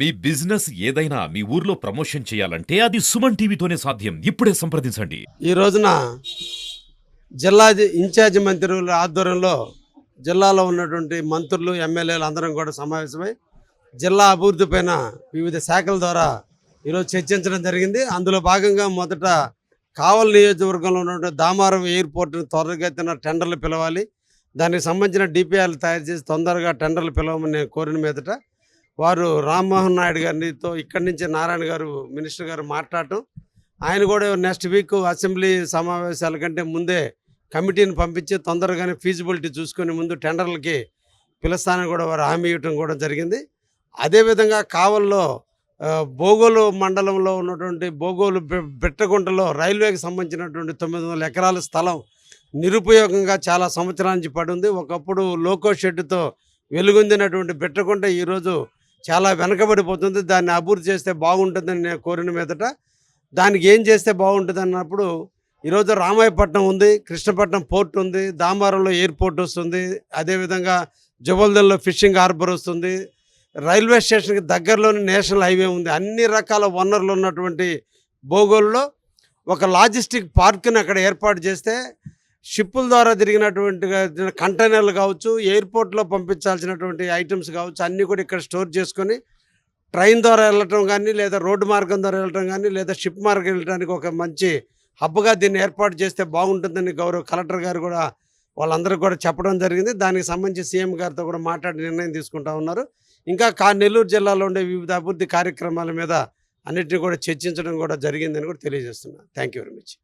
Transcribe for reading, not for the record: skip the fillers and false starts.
మీ business ఏదైనా మీ ఊర్లో promotion చేయాలంటే అది సుమన్ టీవీతోనే సాధ్యం. ఇప్పుడే సంప్రదించండి. ఈ రోజున జిల్లా ఇన్ఛార్జి మంత్రుల ఆధ్వర్యంలో జిల్లాలో ఉన్నటువంటి మంత్రులు ఎమ్మెల్యేలు అందరం కూడా సమావేశమై జిల్లా అభివృద్ధి పైన వివిధ శాఖల ద్వారా ఈరోజు చర్చించడం జరిగింది. అందులో భాగంగా మొదట కావలి నియోజకవర్గంలో ఉన్నటువంటి దామారం ఎయిర్పోర్ట్ని త్వరగతిన టెండర్లు పిలవాలి, దానికి సంబంధించిన డిపిఆర్లు తయారు చేసి తొందరగా టెండర్లు పిలవమని నేను కోరిన మీదట వారు రామ్మోహన్ నాయుడు గారితో ఇక్కడి నుంచి నారాయణ గారు మినిస్టర్ గారు మాట్లాడటం, ఆయన కూడా నెక్స్ట్ వీక్ అసెంబ్లీ సమావేశాల కంటే ముందే కమిటీని పంపించి తొందరగానే ఫీజిబిలిటీ చూసుకొని ముందు టెండర్లకి పిలుస్తానని కూడా వారు హామీ ఇవ్వటం కూడా జరిగింది. అదేవిధంగా కావల్లో బోగోలు మండలంలో ఉన్నటువంటి బోగోలు బిట్టగుంటలో రైల్వేకి సంబంధించినటువంటి 900 ఎకరాల స్థలం నిరుపయోగంగా చాలా సంవత్సరాల నుంచి పడి ఉంది. ఒకప్పుడు లోకో షెడ్డుతో వెలుగొందినటువంటి బిట్టగుంట ఈరోజు చాలా వెనకబడిపోతుంది. దాన్ని అభివృద్ధి చేస్తే బాగుంటుందని నేను కోరిన మీదట దానికి ఏం చేస్తే బాగుంటుంది అన్నప్పుడు ఈరోజు రామాయపట్నం ఉంది, కృష్ణపట్నం పోర్ట్ ఉంది, దామారంలో ఎయిర్పోర్ట్ వస్తుంది, అదేవిధంగా జబల్దల్లో ఫిషింగ్ హార్బర్ వస్తుంది, రైల్వే స్టేషన్కి దగ్గరలోని నేషనల్ హైవే ఉంది. అన్ని రకాల వనరులు ఉన్నటువంటి బోగోల్లో ఒక లాజిస్టిక్ పార్క్ని అక్కడ ఏర్పాటు చేస్తే షిప్పుల ద్వారా తిరిగినటువంటి కంటైనర్లు కావచ్చు, ఎయిర్పోర్ట్లో పంపించాల్సినటువంటి ఐటమ్స్ కావచ్చు, అన్నీ కూడా ఇక్కడ స్టోర్ చేసుకొని ట్రైన్ ద్వారా వెళ్ళటం కానీ, లేదా రోడ్డు మార్గం ద్వారా వెళ్ళటం కానీ, లేదా షిప్ మార్గం వెళ్ళడానికి ఒక మంచి హబ్గా దీన్ని ఏర్పాటు చేస్తే బాగుంటుందని గౌరవ కలెక్టర్ గారు కూడా వాళ్ళందరికీ కూడా చెప్పడం జరిగింది. దానికి సంబంధించి సీఎం గారితో కూడా మాట్లాడి నిర్ణయం తీసుకుంటా ఉన్నారు. ఇంకా నెల్లూరు జిల్లాలో ఉండే వివిధ అభివృద్ధి కార్యక్రమాల మీద అన్నిటిని కూడా చర్చించడం కూడా జరిగిందని కూడా తెలియజేస్తున్నాను. Thank you very much.